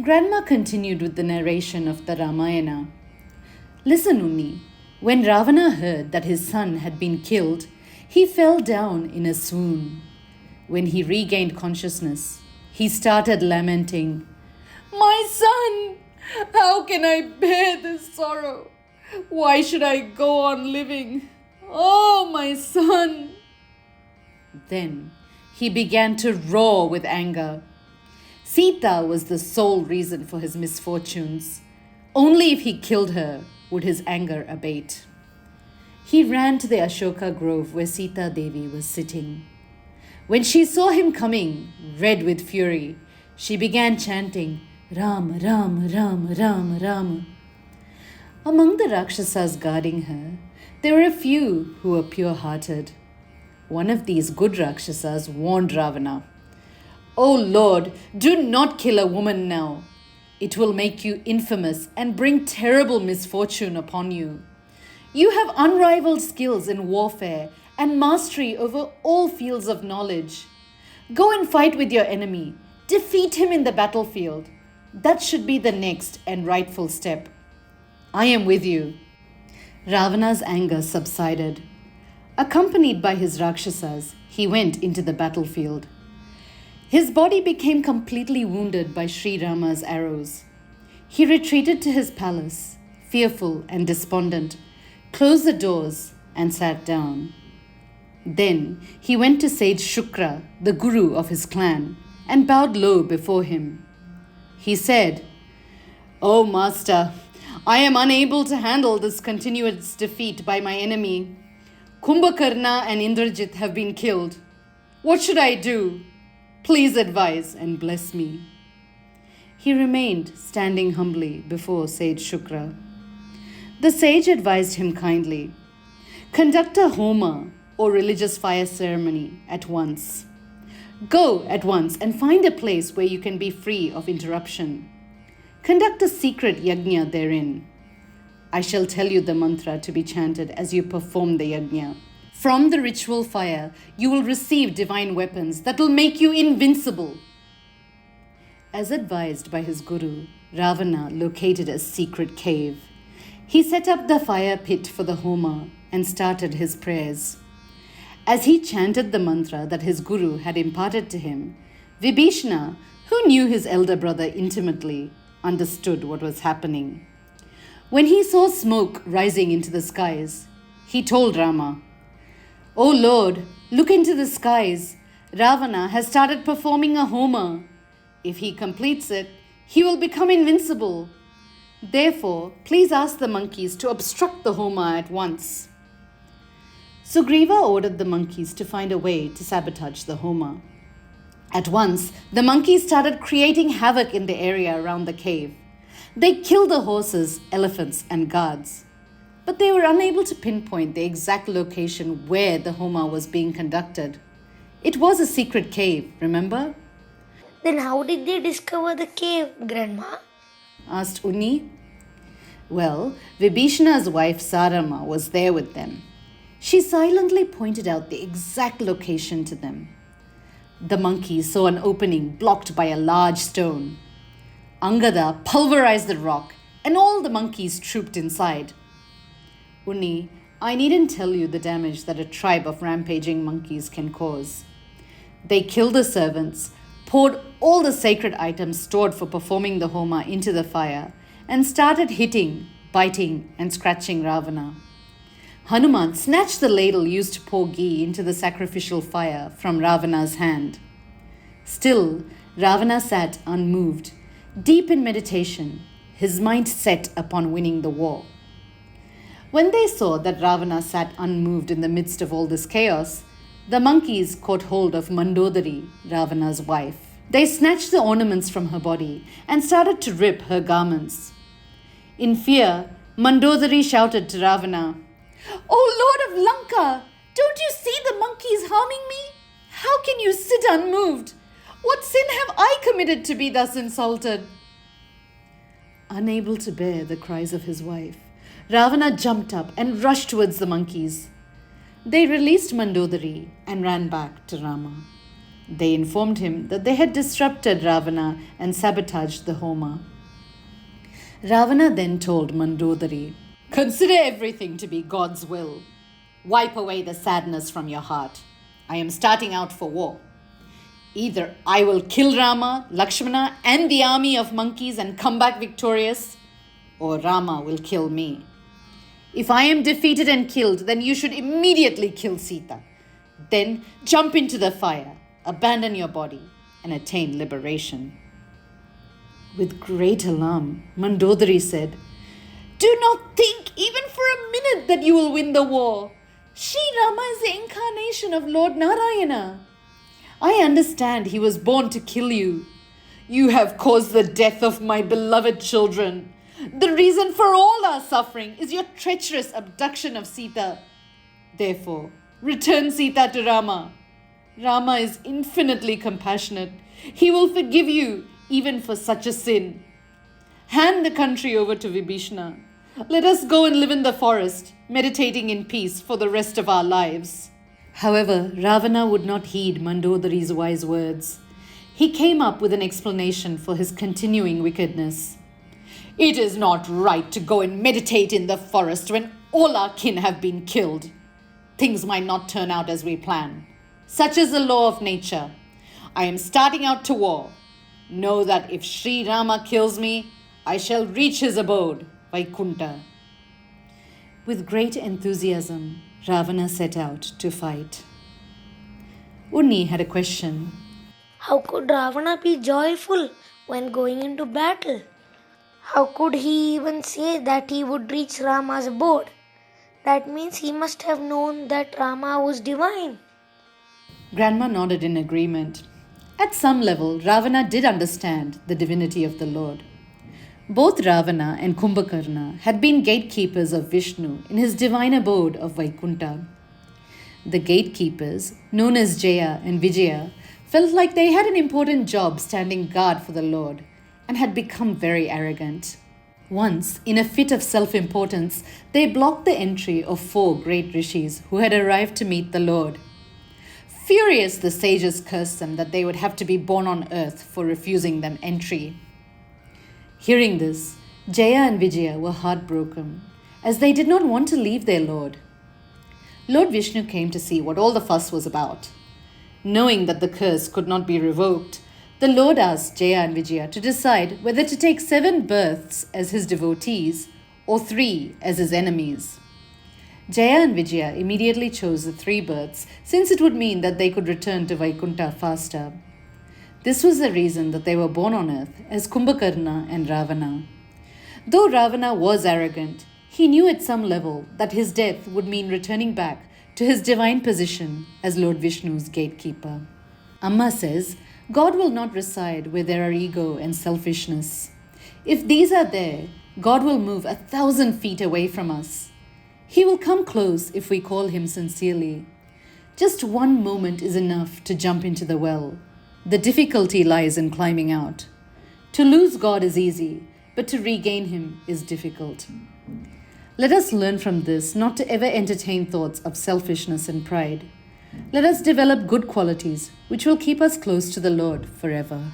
Grandma continued with the narration of the Ramayana. Listen, Unni. When Ravana heard that his son had been killed, he fell down in a swoon. When he regained consciousness, he started lamenting, "My son! How can I bear this sorrow? Why should I go on living? Oh, my son!" Then he began to roar with anger. Sita was the sole reason for his misfortunes. Only if he killed her would his anger abate. He ran to the Ashoka grove where Sita Devi was sitting. When she saw him coming, red with fury, she began chanting, "Ram, Ram, Ram, Ram, Ram." Among the Rakshasas guarding her, there were a few who were pure-hearted. One of these good Rakshasas warned Ravana, "O Lord, do not kill a woman now. It will make you infamous and bring terrible misfortune upon you. You have unrivaled skills in warfare and mastery over all fields of knowledge. Go and fight with your enemy. Defeat him in the battlefield. That should be the next and rightful step. I am with you." Ravana's anger subsided. Accompanied by his Rakshasas, he went into the battlefield. His body became completely wounded by Sri Rama's arrows. He retreated to his palace, fearful and despondent, closed the doors and sat down. Then he went to sage Shukra, the guru of his clan, and bowed low before him. He said, "O Master, I am unable to handle this continuous defeat by my enemy. Kumbhakarna and Indrajit have been killed. What should I do? Please advise and bless me." He remained standing humbly before Sage Shukra. The sage advised him kindly, "Conduct a Homa or religious fire ceremony at once. Go at once and find a place where you can be free of interruption. Conduct a secret yajna therein. I shall tell you the mantra to be chanted as you perform the yajna. From the ritual fire, you will receive divine weapons that will make you invincible." As advised by his guru, Ravana located a secret cave. He set up the fire pit for the Homa and started his prayers. As he chanted the mantra that his guru had imparted to him, Vibhishana, who knew his elder brother intimately, understood what was happening. When he saw smoke rising into the skies, he told Rama, "O Lord, look into the skies. Ravana has started performing a Homa. If he completes it, he will become invincible. Therefore, please ask the monkeys to obstruct the Homa at once." Sugriva ordered the monkeys to find a way to sabotage the Homa. At once, the monkeys started creating havoc in the area around the cave. They killed the horses, elephants, and guards. But they were unable to pinpoint the exact location where the Homa was being conducted. It was a secret cave, remember? "Then how did they discover the cave, Grandma?" asked Unni. Well, Vibhishana's wife Sarama was there with them. She silently pointed out the exact location to them. The monkeys saw an opening blocked by a large stone. Angada pulverized the rock, and all the monkeys trooped inside. Unni, I needn't tell you the damage that a tribe of rampaging monkeys can cause. They killed the servants, poured all the sacred items stored for performing the Homa into the fire, and started hitting, biting, and scratching Ravana. Hanuman snatched the ladle used to pour ghee into the sacrificial fire from Ravana's hand. Still, Ravana sat unmoved, deep in meditation, his mind set upon winning the war. When they saw that Ravana sat unmoved in the midst of all this chaos, the monkeys caught hold of Mandodari, Ravana's wife. They snatched the ornaments from her body and started to rip her garments. In fear, Mandodari shouted to Ravana, "O Lord of Lanka, don't you see the monkeys harming me? How can you sit unmoved? What sin have I committed to be thus insulted?" Unable to bear the cries of his wife, Ravana jumped up and rushed towards the monkeys. They released Mandodari and ran back to Rama. They informed him that they had disrupted Ravana and sabotaged the Homa. Ravana then told Mandodari, "Consider everything to be God's will. Wipe away the sadness from your heart. I am starting out for war. Either I will kill Rama, Lakshmana, and the army of monkeys and come back victorious, or Rama will kill me. If I am defeated and killed, then you should immediately kill Sita. Then jump into the fire, abandon your body, and attain liberation." With great alarm, Mandodari said, "Do not think even for a minute that you will win the war. Sri Rama is the incarnation of Lord Narayana. I understand he was born to kill you. You have caused the death of my beloved children. The reason for all our suffering is your treacherous abduction of Sita. Therefore, return Sita to Rama. Rama is infinitely compassionate. He will forgive you even for such a sin. Hand the country over to Vibhishana. Let us go and live in the forest, meditating in peace for the rest of our lives." However, Ravana would not heed Mandodari's wise words. He came up with an explanation for his continuing wickedness. "It is not right to go and meditate in the forest when all our kin have been killed. Things might not turn out as we plan. Such is the law of nature. I am starting out to war. Know that if Sri Rama kills me, I shall reach his abode, Vaikunta." With great enthusiasm, Ravana set out to fight. Unni had a question. How could Ravana be joyful when going into battle? How could he even say that he would reach Rama's abode? That means he must have known that Rama was divine. Grandma nodded in agreement. At some level, Ravana did understand the divinity of the Lord. Both Ravana and Kumbhakarna had been gatekeepers of Vishnu in his divine abode of Vaikunta. The gatekeepers, known as Jaya and Vijaya, felt like they had an important job standing guard for the Lord and had become very arrogant. Once, in a fit of self-importance, they blocked the entry of 4 great rishis who had arrived to meet the Lord. Furious, the sages cursed them that they would have to be born on earth for refusing them entry. Hearing this, Jaya and Vijaya were heartbroken, as they did not want to leave their Lord. Lord Vishnu came to see what all the fuss was about. Knowing that the curse could not be revoked, the Lord asked Jaya and Vijaya to decide whether to take 7 births as his devotees or 3 as his enemies. Jaya and Vijaya immediately chose the 3 births, since it would mean that they could return to Vaikunta faster. This was the reason that they were born on earth as Kumbhakarna and Ravana. Though Ravana was arrogant, he knew at some level that his death would mean returning back to his divine position as Lord Vishnu's gatekeeper. Amma says, God will not reside where there are ego and selfishness. If these are there, God will move 1,000 feet away from us. He will come close if we call him sincerely. Just one moment is enough to jump into the well. The difficulty lies in climbing out. To lose God is easy, but to regain him is difficult. Let us learn from this not to ever entertain thoughts of selfishness and pride. Let us develop good qualities which will keep us close to the Lord forever.